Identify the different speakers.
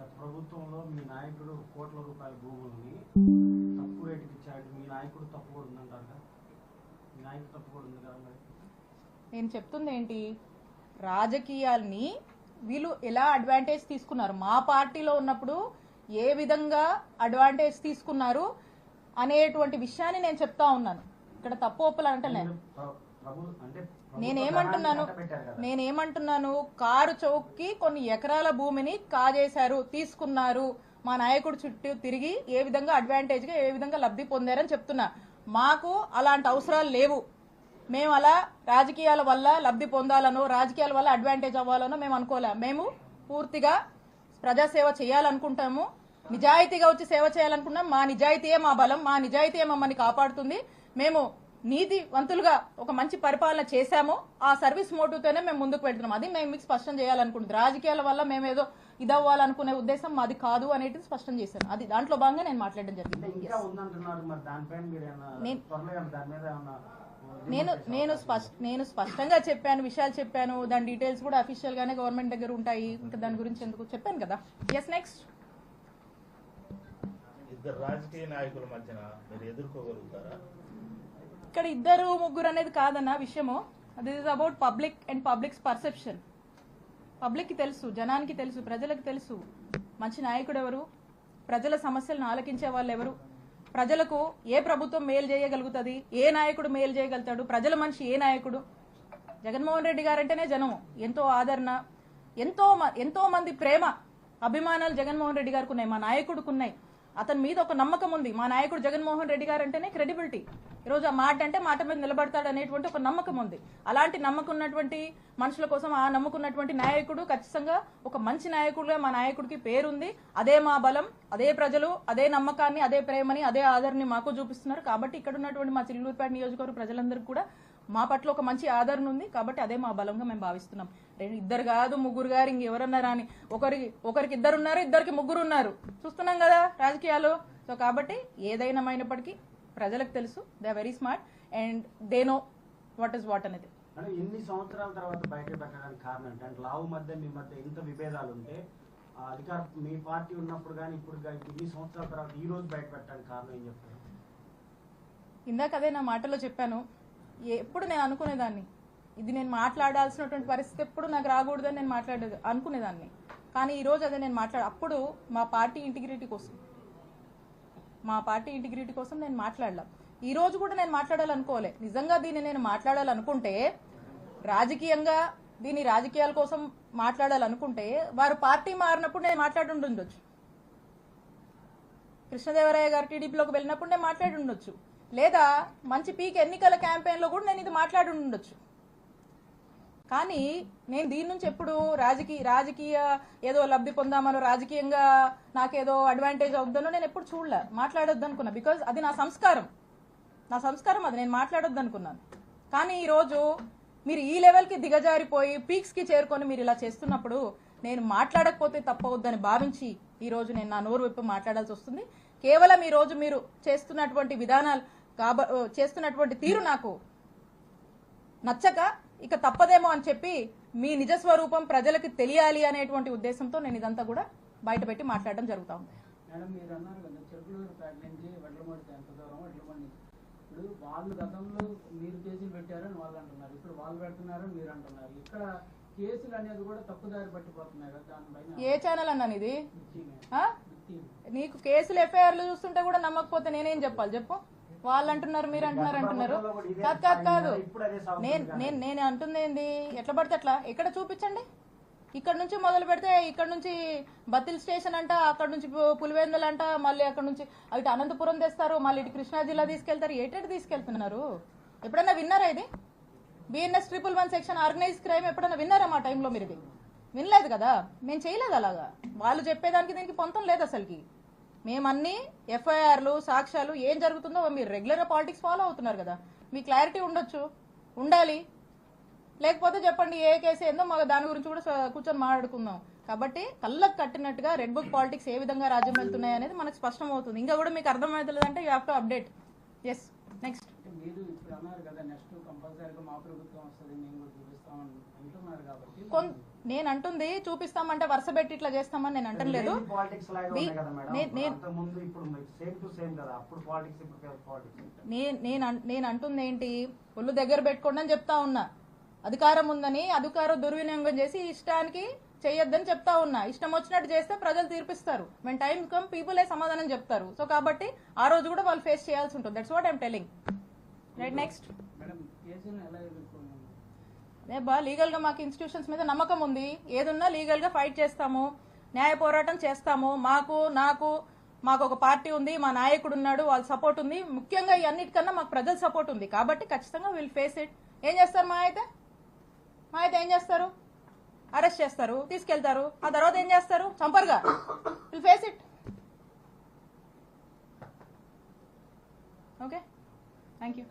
Speaker 1: గత ప్రభుత్వంలో మీ నాయకుడు కోట్ల రూపాయల భూముల్ని తక్కువ రేటుకి ఇచ్చాడు, మీ నాయకుడు తప్పు కూడా ఉందంటారు కదా, మీ నాయకుడు తప్పు కూడా ఉంది కదా.
Speaker 2: నేను చెప్తుంది ఏంటి, రాజకీయాల్ని వీళ్ళు ఎలా అడ్వాంటేజ్ తీసుకున్నారు, మా పార్టీలో ఉన్నప్పుడు ఏ విధంగా అడ్వాంటేజ్ తీసుకున్నారు అనేటువంటి విషయాన్ని నేను చెప్తా ఉన్నాను. ఇక్కడ తప్పు ఒప్పులు అంటే నేనేమంటున్నాను, కారు చౌక్కి కొన్ని ఎకరాల భూమిని కాజేశారు, తీసుకున్నారు, మా నాయకుడు చుట్టూ తిరిగి ఏ విధంగా అడ్వాంటేజ్ గా ఏ విధంగా లబ్ధి పొందారని చెప్తున్నా. మాకు అలాంటి అవసరాలు లేవు. మేము అలా రాజకీయాల వల్ల లబ్ధి పొందాలనో రాజకీయాల వల్ల అడ్వాంటేజ్ అవ్వాలనో మేము అనుకోలే. మేము పూర్తిగా ప్రజాసేవ చేయాలనుకుంటాము, నిజాయితీగా వచ్చి సేవ చేయాలనుకున్నాం. మా నిజాయితీయే మా బలం, మా నిజాయితీయే మమ్మల్ని కాపాడుతుంది. మేము నీతివంతులుగా ఒక మంచి పరిపాలన చేశాము, ఆ సర్వీస్ మోటివ్తోనే మేము ముందుకు వెళ్తున్నాం. అది మేము మీకు స్పష్టం చేయాలనుకుంటుంది. రాజకీయాల వల్ల మేమేదో ఇదవ్వాలనుకునే ఉద్దేశం మాది కాదు అనేది స్పష్టం చేశాను. అది దాంట్లో భాగంగా నేను మాట్లాడడం జరిగింది. నేను స్పష్టంగా చెప్పాను, విషయాలు చెప్పాను, దాని డీటెయిల్స్ కూడా అఫీషియల్ గానే గవర్నమెంట్ దగ్గర ఉంటాయి. ఇంకా దాని గురించి ఎందుకు చెప్పాను కదా. Yes, next.
Speaker 3: ఇద్దరు రాజకీయ నాయకుల మధ్యన మీరు ఎదుర్కోగలుగుతారా?
Speaker 2: ఇక్కడ ఇద్దరు ముగ్గురు అనేది కాదన్న విషయము. This is about public and public's perception. Public కి తెలుసు, జనానికి తెలుసు, ప్రజలకు తెలుసు మంచి నాయకుడు ఎవరు, ప్రజల సమస్యలను ఆలకించే వాళ్ళు ఎవరు, ప్రజలకు ఏ ప్రభుత్వం మేలు చేయగలుగుతుంది, ఏ నాయకుడు మేలు చేయగలుగుతాడు, ప్రజల మనిషి ఏ నాయకుడు. జగన్మోహన్ రెడ్డి గారంటేనే జనం ఎంతో ఆదరణ, ఎంతో మంది ప్రేమ అభిమానాలు జగన్మోహన్ రెడ్డి గారికి ఉన్నాయి, మా నాయకుడికి ఉన్నాయి. అతని మీద ఒక నమ్మకం ఉంది. మా నాయకుడు జగన్మోహన్ రెడ్డి గారు అంటేనే క్రెడిబిలిటీ. ఈరోజు ఆ మాట అంటే మాట మీద నిలబడతాడు అనేటువంటి ఒక నమ్మకం ఉంది. అలాంటి నమ్మకం ఉన్నటువంటి మనుషుల కోసం ఆ నమ్ముకున్నటువంటి నాయకుడు ఖచ్చితంగా ఒక మంచి నాయకుడుగా మా నాయకుడికి పేరుంది. అదే మా బలం, అదే ప్రజలు అదే నమ్మకాన్ని, అదే ప్రేమని, అదే ఆదరణని మాకు చూపిస్తున్నారు. కాబట్టి ఇక్కడ ఉన్నటువంటి మా చిలుకూరుపేట నియోజకవర్గ ప్రజలందరికీ కూడా మా పట్ల ఒక మంచి ఆదరణ ఉంది. కాబట్టి అదే మా బలంగా మేము భావిస్తున్నాం. ఇద్దరు కాదు, ముగ్గురు గారు, ఇంకెవరన్నారా అని. ఒకరికి ఇద్దరు ఉన్నారు, ఇద్దరికి ముగ్గురు ఉన్నారు, చూస్తున్నాం కదా రాజకీయాలు. సో కాబట్టి ఏదైనామైనప్పటికీ ప్రజలకు తెలుసు, they are very smart and they know what is what అనేది.
Speaker 1: ఎన్ని సంవత్సరాల తర్వాత బయట పెట్టడానికి కారణం అంటే లావు మధ్య మీ మధ్య ఇంత విభేదాలు ఉంటే అధికారం మీ పార్టీ ఉన్నప్పుడు కానీ ఇప్పుడు కానీ ఇన్ని సంవత్సరాల తర్వాత ఈ రోజు బయట పెట్టడానికి కారణం ఏం చెప్తారు?
Speaker 2: ఇందాక అదే నా మాటలో చెప్పాను. ఎప్పుడు నేను అనుకునేదాన్ని ఇది నేను మాట్లాడాల్సినటువంటి పరిస్థితి ఎప్పుడు నాకు రాకూడదని నేను అనుకునేదాన్ని. కానీ ఈ రోజు అదే నేను అప్పుడు మా పార్టీ ఇంటిగ్రిటీ కోసం నేను మాట్లాడలా. ఈ రోజు కూడా నేను మాట్లాడాలనుకోలే. నిజంగా దీన్ని నేను మాట్లాడాలనుకుంటే రాజకీయంగా దీన్ని రాజకీయాల కోసం మాట్లాడాలనుకుంటే వారు పార్టీ మారినప్పుడు నేను మాట్లాడుండొచ్చు, కృష్ణదేవరాయ గారు టీడీపీలోకి వెళ్ళినప్పుడు నేను మాట్లాడుండొచ్చు, లేదా మంచి పీక్ ఎన్నికల క్యాంపెయిన్ లో కూడా నేను ఇది మాట్లాడి ఉండొచ్చు. కానీ నేను దీని నుంచి ఎప్పుడు రాజకీయ ఏదో లబ్ధి పొందామనో రాజకీయంగా నాకేదో అడ్వాంటేజ్ అవుతుందనో నేను ఎప్పుడు చూడలే, మాట్లాడొద్దు అనుకున్నా. బికాజ్ అది నా సంస్కారం అది, నేను మాట్లాడొద్దు అనుకున్నాను. కానీ ఈరోజు మీరు ఈ లెవెల్కి దిగజారిపోయి పీక్స్కి చేరుకొని మీరు ఇలా చేస్తున్నప్పుడు నేను మాట్లాడకపోతే తప్పవద్దని భావించి ఈరోజు నేను నా నోరు విప్పి మాట్లాడాల్సి వస్తుంది. కేవలం ఈరోజు మీరు చేస్తున్నటువంటి విధానాలు చేస్తున్నటువంటి తీరు నాకు నచ్చక ఇక తప్పదేమో అని చెప్పి మీ నిజస్వరూపం ప్రజలకు తెలియాలి అనేటువంటి ఉద్దేశంతో నేను ఇదంతా కూడా బయటపెట్టి మాట్లాడడం జరుగుతా ఉంది.
Speaker 4: మేడం, మీరు అన్నారు కదా చిలుకూరుపేట నుంచి వడ్లమూడి ఎంత దూరం, వడ్లమూడి ఇప్పుడు వాళ్ళు గతంలో మీరు కేసులు పెట్టారని వాళ్ళు అంటున్నారు, ఇప్పుడు వాళ్ళు పెడుతున్నారని మీరు అంటున్నారు. ఇక్కడ కేసులు అనేది కూడా తప్పుదారి పట్టిపోతున్నాయి కదా, దానిపైన
Speaker 2: ఏ ఛానల్ అన్నాను ఇది? నీకు కేసులు ఎఫ్ఐఆర్లు చూస్తుంటే కూడా నమ్మకపోతే నేనేం చెప్పాలి చెప్పు? వాళ్ళు అంటున్నారు, మీరు అంటున్నారు. కాదు, నేను అంటుంది ఏంది, ఎట్లా పడితే అట్లా. ఎక్కడ చూపించండి. ఇక్కడ నుంచి మొదలు పెడితే ఇక్కడ నుంచి బత్తిల్ స్టేషన్ అంట, అక్కడ నుంచి పులివెందులు అంట, మళ్ళీ అక్కడ నుంచి ఇటు అనంతపురం తెస్తారు, మళ్ళీ ఇటు కృష్ణా జిల్లా తీసుకెళ్తారు. ఏటెటు తీసుకెళ్తున్నారు? ఎప్పుడన్నా విన్నారా ఇది? బిఎన్ఎస్ 111 సెక్షన్ ఆర్గనైజ్ క్రైమ్ ఎప్పుడన్నా విన్నారా మా టైంలో? మీరు ఇది వినలేదు కదా, మేము చేయలేదు అలాగా. వాళ్ళు చెప్పేదానికి దీనికి పొంతం లేదు అసలుకి. మేమన్నీ ఎఫ్ఐఆర్లు సాక్ష్యాలు ఏం జరుగుతుందో మీరు రెగ్యులర్గా పాలిటిక్స్ ఫాలో అవుతున్నారు కదా, మీ క్లారిటీ ఉండొచ్చు, ఉండాలి. లేకపోతే చెప్పండి ఏ కేసు ఏందో మాకు దాని గురించి కూడా కూర్చొని మాట్లాడుకుందాం. కాబట్టి కళ్ళకు కట్టినట్టుగా రెడ్ బుక్ పాలిటిక్స్ ఏ విధంగా రాజ్యం వెళ్తున్నాయి అనేది మనకు స్పష్టం అవుతుంది. ఇంకా కూడా మీకు అర్థమవుతుందంటే you have to update. Yes, next.
Speaker 4: మీరు ఇప్పుడు అన్నారు కదా నెక్స్ట్ కంపల్సరీగా మా ప్రభుత్వం వస్తుంది మేము కూడా చూపిస్తామని అంటున్నారు. కాబట్టి
Speaker 2: నేను అంటుంది చూపిస్తామంటే వరుస పెట్టి ఇట్లా చేస్తామని నేను అంటలేదు.
Speaker 1: పాలిటిక్స్ లాగా
Speaker 2: మీ-
Speaker 1: ఉన్నాయి కదా మేడం.
Speaker 2: నే-
Speaker 1: అంత ముందు ఇప్పుడు సేమ్ టు సేమ్ కదా. అప్పుడు పాలిటిక్స్ ఇప్పుడు పాలిటిక్స్.
Speaker 2: నేను అంటుంది ఏంటి, ఒళ్ళు దగ్గర పెట్టుకోండి అని చెప్తా ఉన్నా. అధికారం ఉందని అధికారం దుర్వినియోగం చేసి ఇష్టానికి చేయొద్దని చెప్తా ఉన్నా. ఇష్టం వచ్చినట్టు చేస్తే ప్రజలు తీర్పిస్తారు. when టైం కమ్ పీపులే సమాధానం చెప్తారు. సో కాబట్టి ఆ రోజు కూడా వాళ్ళు ఫేస్ చేయాల్సి ఉంటుంది. That's what I'm telling. Right, next.
Speaker 4: Madam కేసులను ఎలా ఎదుర్కోవాలి?
Speaker 2: అదే బా, లీగల్ గా మాకు ఇన్స్టిట్యూషన్స్ మీద నమ్మకం ఉంది. ఏదున్నా లీగల్ గా ఫైట్ చేస్తాము, న్యాయ పోరాటం చేస్తాము. మాకు ఒక పార్టీ ఉంది, మా నాయకుడు ఉన్నాడు, వాళ్ళ సపోర్ట్ ఉంది. ముఖ్యంగా ఈ అన్నిటికన్నా మాకు ప్రజల సపోర్ట్ ఉంది. కాబట్టి ఖచ్చితంగా విల్ ఫేస్ ఇట్. ఏం చేస్తారు మా అయితే ఏం చేస్తారు? అరెస్ట్ చేస్తారు, తీసుకెళ్తారు. ఆ తర్వాత ఏం చేస్తారు? చంపరుగా. Will face it. Okay, thank you.